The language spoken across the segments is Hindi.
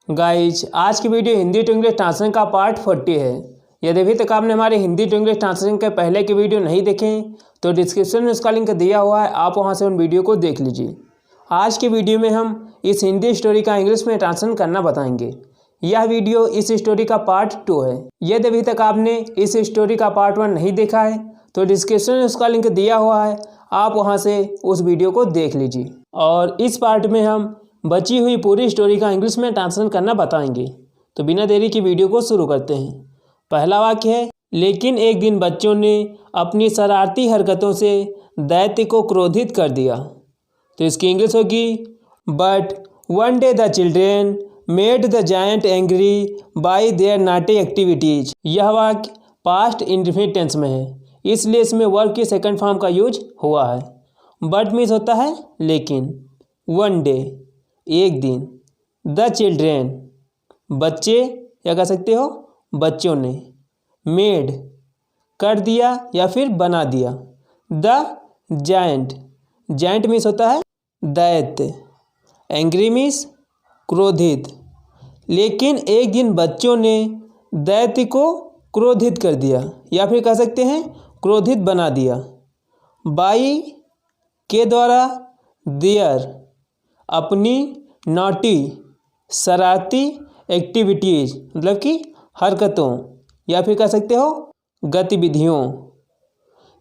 गाइज आज की video Hindi to English translation का पार्ट 40 है। यदि अभी तक आपने हमारे हिंदी टू इंग्लिश ट्रांसलेशन के पहले की वीडियो नहीं देखें तो डिस्क्रिप्शन में उसका लिंक दिया हुआ है, आप वहां से उन वीडियो को देख लीजिए। आज की वीडियो में हम इस हिंदी स्टोरी का इंग्लिश में ट्रांसलेशन करना बताएंगे। यह वीडियो इस स्टोरी का पार्ट 2 है। यदि अभी तक आपने इस स्टोरी का पार्ट 1 नहीं देखा है तो डिस्क्रिप्शन में उसका लिंक दिया हुआ है, आप वहाँ से उस वीडियो को देख लीजिए। और इस पार्ट में हम बची हुई पूरी स्टोरी का इंग्लिश में ट्रांसलेशन करना बताएंगे। तो बिना देरी की वीडियो को शुरू करते हैं। पहला वाक्य है, लेकिन एक दिन बच्चों ने अपनी शरारती हरकतों से दैत्य को क्रोधित कर दिया। तो इसकी इंग्लिश होगी, but one day the children made the giant angry bye there naughty activities. यह वाक्य पास्ट इंडेफिनिट टेंस में है, इसलिए इसमें वर्ब की सेकंड फॉर्म का यूज हुआ है। बट मीन्स होता है लेकिन, वन डे एक दिन, द चिल्ड्रेन बच्चे या कह सकते हो बच्चों ने, मेड कर दिया या फिर बना दिया, द जायंट जायंट मीन्स होता है दैत्य, एंग्री मीन्स क्रोधित। लेकिन एक दिन बच्चों ने दैत्य को क्रोधित कर दिया या फिर कह सकते हैं क्रोधित बना दिया। बाई के द्वारा, देयर अपनी, नॉटी शरारती, एक्टिविटीज़ मतलब कि हरकतों या फिर कह सकते हो गतिविधियों।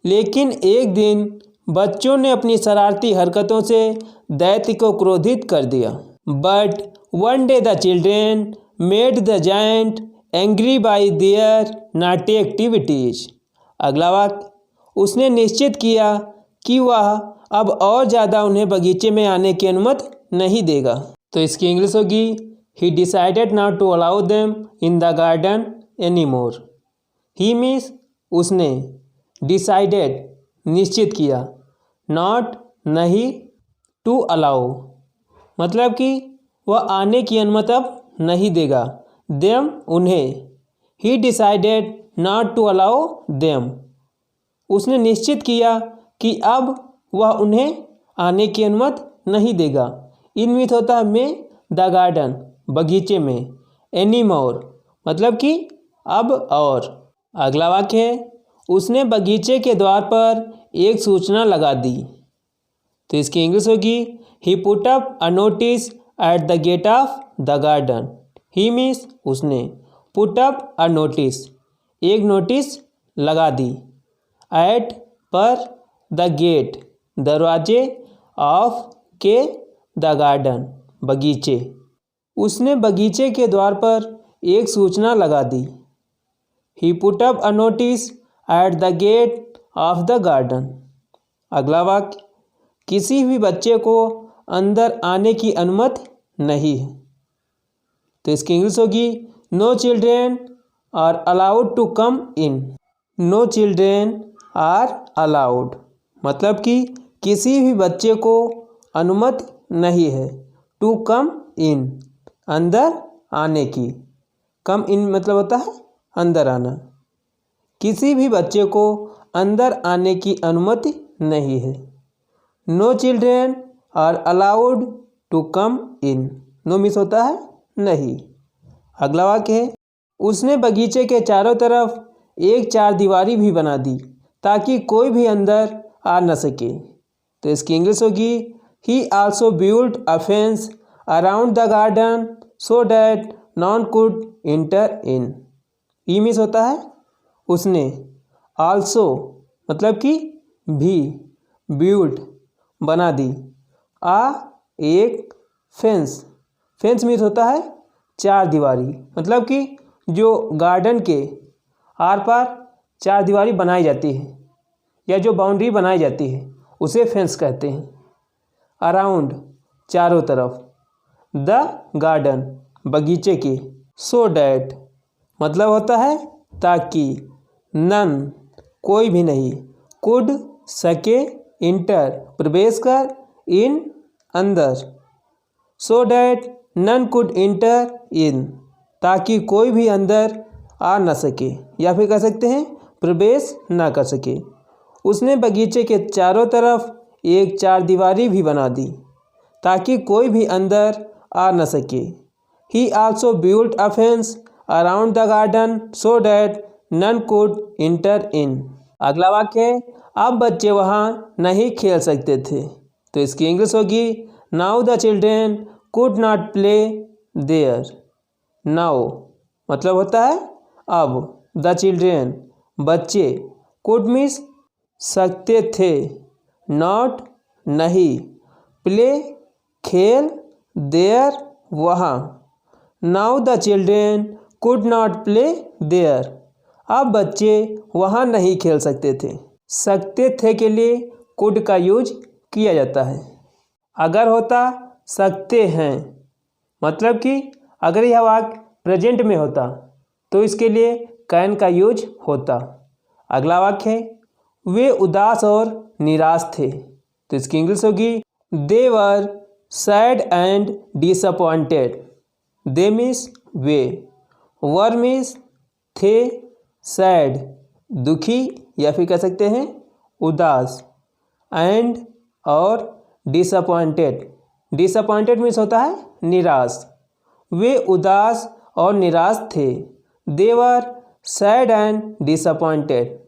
लेकिन एक दिन बच्चों ने अपनी शरारती हरकतों से दैत्य को क्रोधित कर दिया। But one day the children made the giant angry bye there naughty activities. अगला वाक्य, उसने निश्चित किया कि वह अब और ज़्यादा उन्हें बगीचे में आने की अनुमति नहीं देगा। तो इसकी इंग्लिश होगी, he decided not to allow them in the garden any more. He means उसने, डिसाइडेड निश्चित किया, नॉट नहीं, टू अलाउ मतलब कि वह आने की अनुमति अब नहीं देगा, देम उन्हें। He decided not to allow them उसने निश्चित किया कि अब वह उन्हें आने की अनुमति नहीं देगा। इन मीन्स होता है में, द गार्डन बगीचे में, एनी मोर मतलब कि अब और। अगला वाक्य है, उसने बगीचे के द्वार पर एक सूचना लगा दी। तो इसकी इंग्लिश होगी, he put up a notice at the gate of the garden. He means उसने, पुट अप अ नोटिस एक नोटिस लगा दी, एट पर, द गेट दरवाजे, ऑफ के, द गार्डन बगीचे। उसने बगीचे के द्वार पर एक सूचना लगा दी। He put up a notice at the gate of the garden. अगला वाक्य, किसी भी बच्चे को अंदर आने की अनुमति नहीं है। तो इसकी इंग्लिश होगी, no children are allowed to come in. No children are allowed मतलब कि किसी भी बच्चे को अनुमति नहीं है, टू कम इन अंदर आने की। कम इन मतलब होता है अंदर आना। किसी भी बच्चे को अंदर आने की अनुमति नहीं है। No children are allowed to come in. No means होता है नहीं। अगला वाक्य है, उसने बगीचे के चारों तरफ एक चारदीवारी भी बना दी ताकि कोई भी अंदर आ न सके। तो इसकी इंग्लिश होगी, he also built a fence around the garden so that none could enter in। E means होता है उसने, also मतलब कि भी, built बना दी, आ एक, फेंस फेंस मीन्स होता है चार दीवारी मतलब कि जो गार्डन के आर पार चार दीवारी बनाई जाती है या जो बाउंड्री बनाई जाती है उसे फेंस कहते हैं। अराउंड चारों तरफ, द गार्डन बगीचे के, सो डैट मतलब होता है ताकि, नन कोई भी नहीं, कुड सके, इंटर प्रवेश कर, इन अंदर, so that none could enter in ताकि कोई भी अंदर आ न सके या फिर कह सकते हैं प्रवेश ना कर सके। उसने बगीचे के चारों तरफ एक चारदीवारी भी बना दी ताकि कोई भी अंदर आ न सके। He also built a fence around the garden so that none could enter in. अगला वाक्य है अब बच्चे वहाँ नहीं खेल सकते थे, तो इसकी इंग्लिश होगी now the children could not play there. Now मतलब होता है अब, द चिल्ड्रेन बच्चे, कुड मीन्स सकते थे, नॉट नहीं, प्ले खेल, देयर वहाँ। Now the children could not play there, अब बच्चे वहाँ नहीं खेल सकते थे। सकते थे के लिए कुड का यूज किया जाता है। अगर होता सकते हैं, मतलब कि अगर यह वाक्य प्रेजेंट में होता तो इसके लिए कैन का यूज होता। अगला वाक्य है वे उदास और निराश थे, तो इसकी इंग्लिश होगी they were sad and disappointed. They means वे, वर मीन्स थे, सैड दुखी या फिर कह सकते हैं उदास, एंड और डिसअपॉइंटेड। डिसअपॉइंटेड मीन्स होता है निराश। वे उदास और निराश थे। दे वर सैड एंड डिसअपॉइंटेड।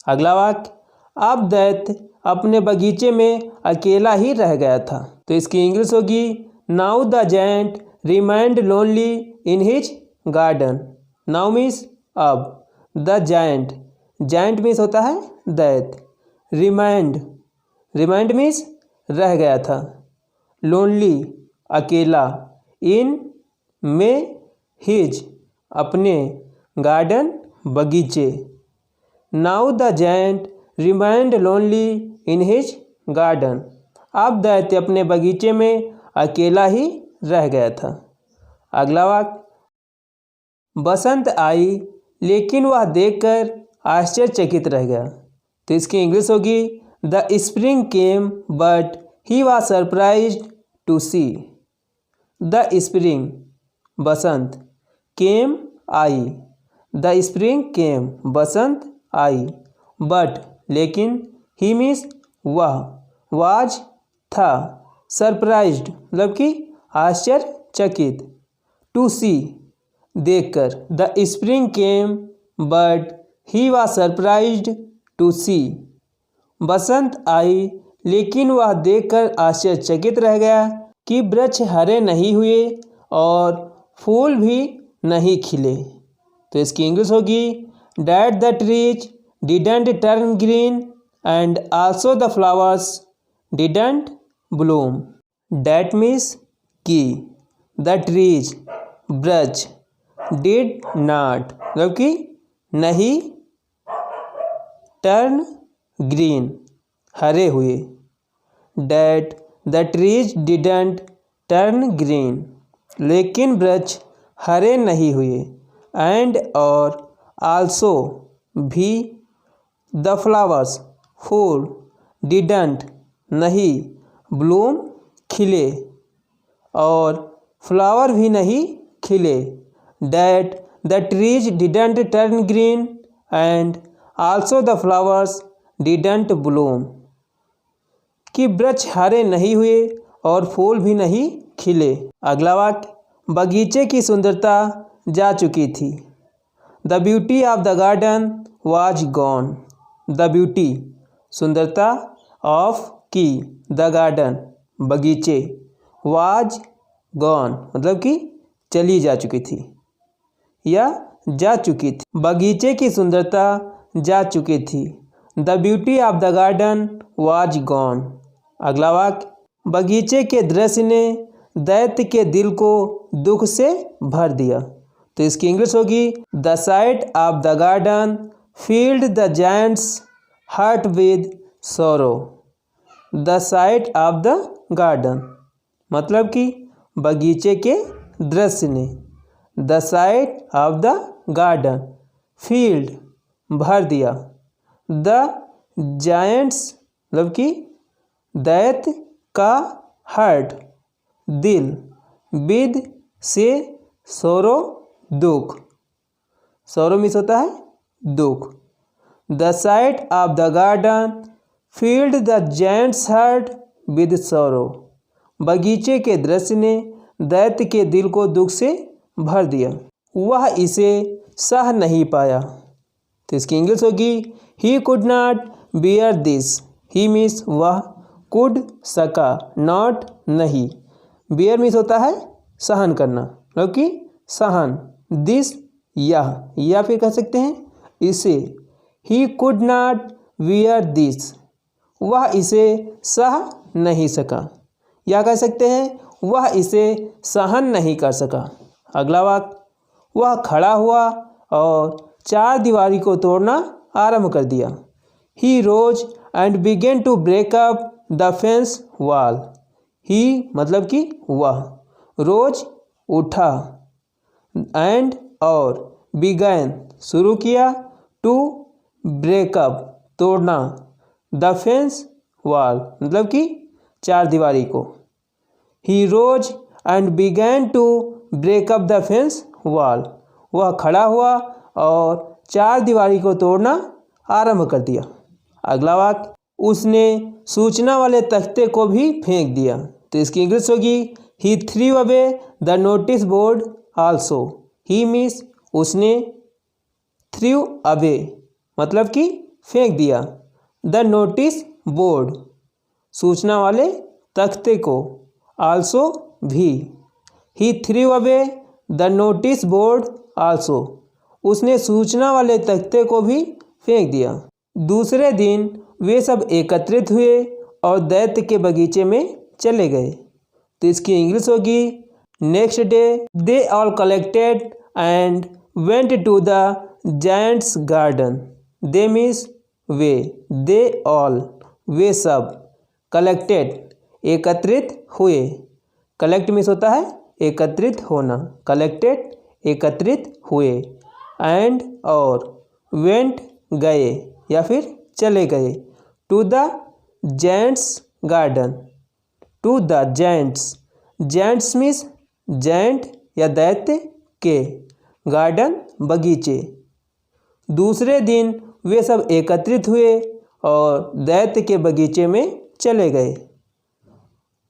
अगला वाक्य अब दैत्य अपने बगीचे में अकेला ही रह गया था, तो इसकी इंग्लिश होगी now the giant remind lonely in his garden. Now means अब, द जायंट, जायंट मीन्स होता है दैत्य, रिमाइंड, रिमाइंड मीन्स रह गया था, लोनली अकेला, इन में, हिज अपने, गार्डन बगीचे। Now the giant remind lonely in his garden, अब दैत्य अपने बगीचे में अकेला ही रह गया था। अगला वाक्य बसंत आई लेकिन वह देखकर आश्चर्यचकित रह गया, तो इसकी इंग्लिश होगी the spring came but he was surprised to see. The spring बसंत, केम आई, द स्प्रिंग केम बसंत आई, बट लेकिन, ही मीन्स वह, वाज था, सरप्राइज्ड मतलब कि आश्चर्यचकित, टू सी देखकर, the spring came but he was surprised to see. बसंत आई लेकिन वह देखकर आश्चर्यचकित रह गया कि वृक्ष हरे नहीं हुए और फूल भी नहीं खिले, तो इसकी इंग्लिश होगी that the trees didn't turn green and also the flowers didn't Bloom. That means कि, द ट्रीज वृक्ष, डिड नॉट मतलब कि नहीं, टर्न ग्रीन हरे हुए, that the trees didn't turn green लेकिन वृक्ष हरे नहीं हुए, एंड और आल्सो भी, द फ्लावर्स फूल, डिडंट नहीं, ब्लूम खिले और फ्लावर भी नहीं खिले, that the trees didn't turn green and also the flowers didn't Bloom, कि वृक्ष हरे नहीं हुए और फूल भी नहीं खिले। अगला वाक्य बगीचे की सुंदरता जा चुकी थी। The beauty of the garden was gone. The beauty सुंदरता, ऑफ की, द गार्डन बगीचे, वाज गॉन मतलब कि चली जा चुकी थी या जा चुकी थी। बगीचे की सुंदरता जा चुकी थी। The beauty of the garden was gone. अगला वाक्य बगीचे के दृश्य ने दैत्य के दिल को दुख से भर दिया, तो इसकी इंग्लिश होगी the sight of the garden filled the giant's heart with sorrow. The sight of the garden मतलब कि बगीचे के दृश्य ने, the sight of the garden filled भर दिया, द जायंट्स मतलब कि दैत्य का, हार्ट दिल, विद से सोरो दुख, सोरो मीन्स होता है दुख। The sight of the garden filled the giant's heart with सोरो। बगीचे के दृश्य ने दैत्य के दिल को दुख से भर दिया। वह इसे सह नहीं पाया, तो इसकी इंग्लिश होगी he could not bear this. He means वह, कुड सका, नॉट नहीं, बियर मीन्स होता है सहन करना, मतलब कि सहन, दिस यह, या फिर कह सकते हैं इसे। He could not bear this, वह इसे सह नहीं सका, या कह सकते हैं वह इसे सहन नहीं कर सका। अगला वाक्य, वह खड़ा हुआ और चार दीवारी को तोड़ना आरंभ कर दिया। He rose and began to break up the fence wall. He मतलब कि वह, रोज उठा, एंड और बिगैन शुरू किया, टू ब्रेकअप तोड़ना, द फेंस वॉल मतलब कि चार दीवारी को। He rose and began to break up the fence wall, वह खड़ा हुआ और चार दीवारी को तोड़ना आरंभ कर दिया। अगला वाक्य, उसने सूचना वाले तख्ते को भी फेंक दिया, तो इसकी इंग्लिश होगी he threw away the notice board also. He means उसने, थ्रू अवे मतलब कि फेंक दिया, द नोटिस बोर्ड सूचना वाले तख्ते को, आल्सो भी, he threw away the notice board also, उसने सूचना वाले तख्ते को भी फेंक दिया। दूसरे दिन वे सब एकत्रित हुए और दैत्य के बगीचे में चले गए, तो इसकी इंग्लिश होगी next day they all collected and went to the giants garden. They means वे, दे ऑल वे सब, कलेक्टेड एकत्रित हुए, कलेक्ट मीन्स होता है एकत्रित होना, कलेक्टेड एकत्रित हुए, एंड और वेंट गए या फिर चले गए, to the giants garden, to the giants, giants means giant या दैत्य के, गार्डन बगीचे। दूसरे दिन वे सब एकत्रित हुए और दैत्य के बगीचे में चले गए।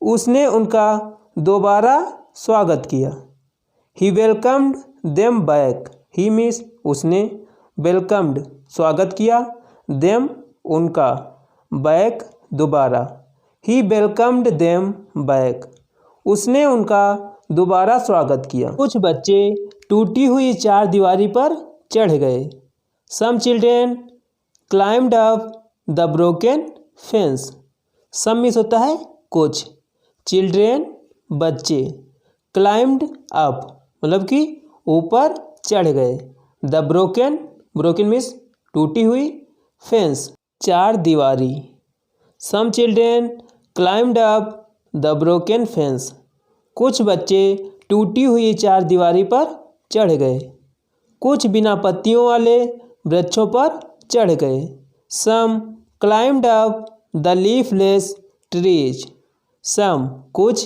उसने उनका दोबारा स्वागत किया। ही वेलकम्ड देम बैक। ही मीन्स उसने, वेलकम्ड स्वागत किया, देम उनका, बैक दोबारा, ही वेलकम्ड देम बैक, उसने उनका दोबारा स्वागत किया। कुछ बच्चे टूटी हुई चार दीवारी पर चढ़ गए। Some children climbed up the broken fence. Some means होता है कुछ, चिल्ड्रेन बच्चे, क्लाइम्ड अप मतलब कि ऊपर चढ़ गए, द ब्रोकन, ब्रोकन मीन्स टूटी हुई, फेंस चार दीवारी। Some children climbed up the broken fence. कुछ बच्चे टूटी हुई चार दीवारी पर चढ़ गए। कुछ बिना पत्तियों वाले वृक्षों पर चढ़ गए। Some climbed up the leafless trees. Some कुछ,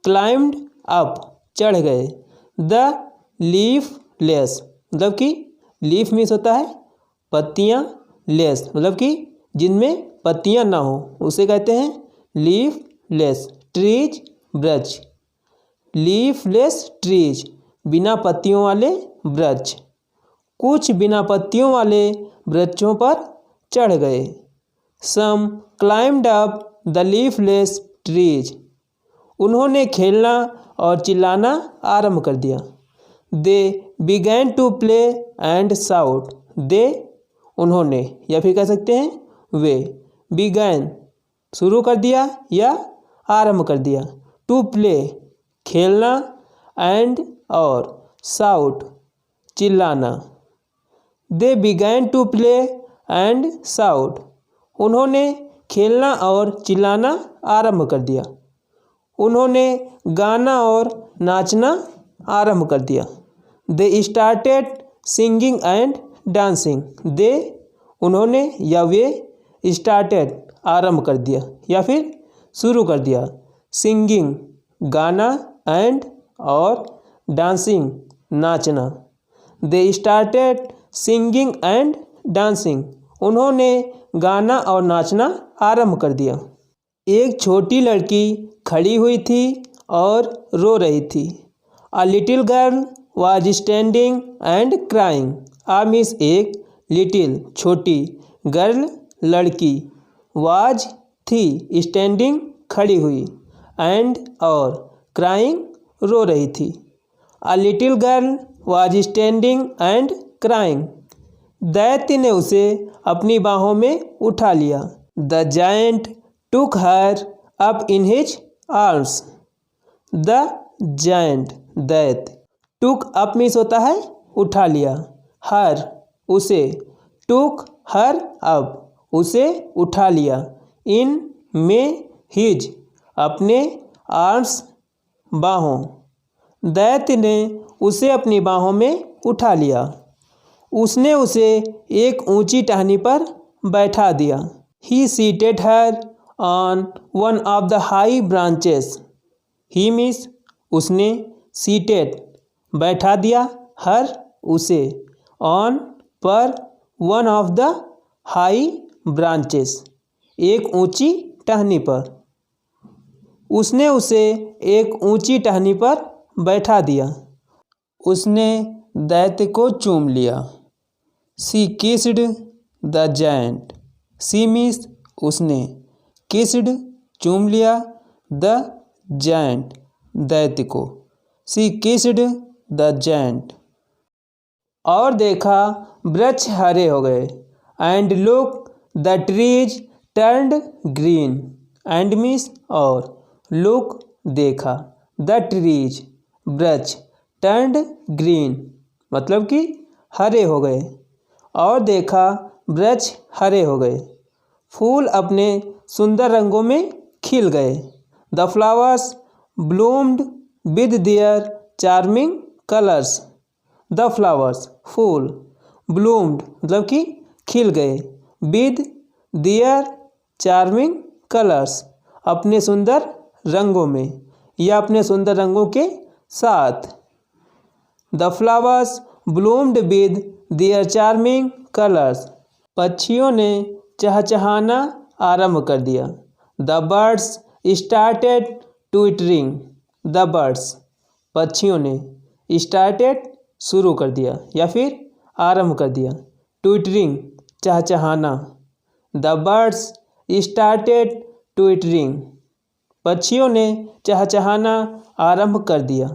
क्लाइम्ड अप चढ़ गए, द लीफलेस मतलब कि लीफ मीन्स होता है पत्तियाँ, लेस मतलब कि जिनमें पत्तियाँ ना हो उसे कहते हैं लीफलेस ट्रीज, वृक्ष, लीफलेस ट्रीज बिना पत्तियों वाले वृक्ष। कुछ बिना पत्तियों वाले वृक्षों पर चढ़ गए। Some climbed up the leafless trees. उन्होंने खेलना और चिल्लाना आरंभ कर दिया। They began to play and shout. They उन्होंने, या फिर कह सकते हैं वे, बिगैन शुरू कर दिया या आरंभ कर दिया, टू प्ले खेलना, एंड और शाउट चिल्लाना। They began to play and shout. उन्होंने खेलना और चिल्लाना आरंभ कर दिया। उन्होंने गाना और नाचना आरंभ कर दिया। They started singing and dancing. They उन्होंने या वे, स्टार्टेड आरंभ कर दिया या फिर शुरू कर दिया, सिंगिंग गाना, एंड और डांसिंग नाचना। दे स्टार्टेड सिंगिंग एंड डांसिंग। उन्होंने गाना और नाचना आरंभ कर दिया। एक छोटी लड़की खड़ी हुई थी और रो रही थी। A little girl was standing and crying. A means एक, लिटिल छोटी, गर्ल लड़की, वाज थी, स्टैंडिंग खड़ी हुई, एंड और, क्राइंग रो रही थी। A little girl was standing and crying. दैत्य ने उसे अपनी बाहों में उठा लिया। The giant took her up in his arms. The giant दैत्य, टुक अप मीन्स होता है उठा लिया, हर उसे, टुक हर अप उसे उठा लिया, इन में हिज अपने, आर्म्स बाहों। दैत्य ने उसे अपनी बाहों में उठा लिया। उसने उसे एक ऊंची टहनी पर बैठा दिया। He seated her on one of the high branches. He means उसने, सीटेड बैठा दिया, हर उसे, ऑन पर, one of the high branches एक ऊंची टहनी पर। उसने उसे एक ऊंची टहनी पर बैठा दिया। उसने दैत्य को चूम लिया। She kissed the giant. She means उसने, किस्ड चूम लिया, द जायंट दैत्य को। She kissed the giant. और देखा वृक्ष हरे हो गए। And look the trees turned green. And means और, लुक देखा, द ट्रीज वृक्ष, टर्न्ड ग्रीन मतलब कि हरे हो गए, और देखा वृक्ष हरे हो गए। फूल अपने सुंदर रंगों में खिल गए। The flowers bloomed with their charming colours. The flowers फूल, ब्लूम्ड मतलब कि खिल गए, विद देयर चार्मिंग कलर्स अपने सुंदर रंगों में या अपने सुंदर रंगों के साथ। The flowers bloomed with their charming colours. पक्षियों ने चहचहाना आरंभ कर दिया। The birds started twittering. The birds पक्षियों ने, स्टार्टेड शुरू कर दिया या फिर आरंभ कर दिया, ट्विटरिंग चहचहाना। The birds started twittering. पक्षियों ने चहचहाना आरंभ कर दिया।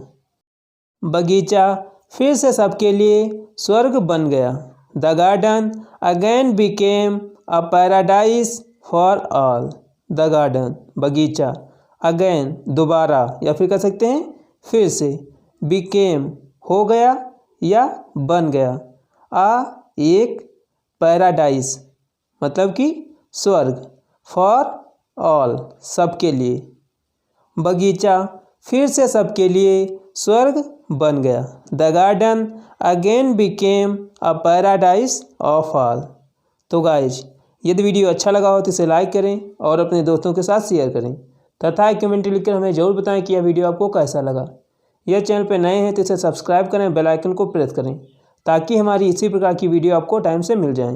बगीचा फिर से सबके लिए स्वर्ग बन गया। The garden again became a paradise for all. The garden बगीचा, अगेन दोबारा या फिर कह सकते हैं फिर से, बिकेम हो गया या बन गया, आ एक, पैराडाइज मतलब कि स्वर्ग, फॉर ऑल सबके लिए। बगीचा फिर से सबके लिए स्वर्ग बन गया। The garden again became a paradise of all. तो गाइज, यदि वीडियो अच्छा लगा हो तो इसे लाइक करें और अपने दोस्तों के साथ शेयर करें तथा एक कमेंट लिखकर हमें ज़रूर बताएं कि यह वीडियो आपको कैसा लगा। यह चैनल पर नए हैं तो इसे सब्सक्राइब करें, बेल आइकन को प्रेस करें ताकि हमारी इसी प्रकार की वीडियो आपको टाइम से मिल जाए।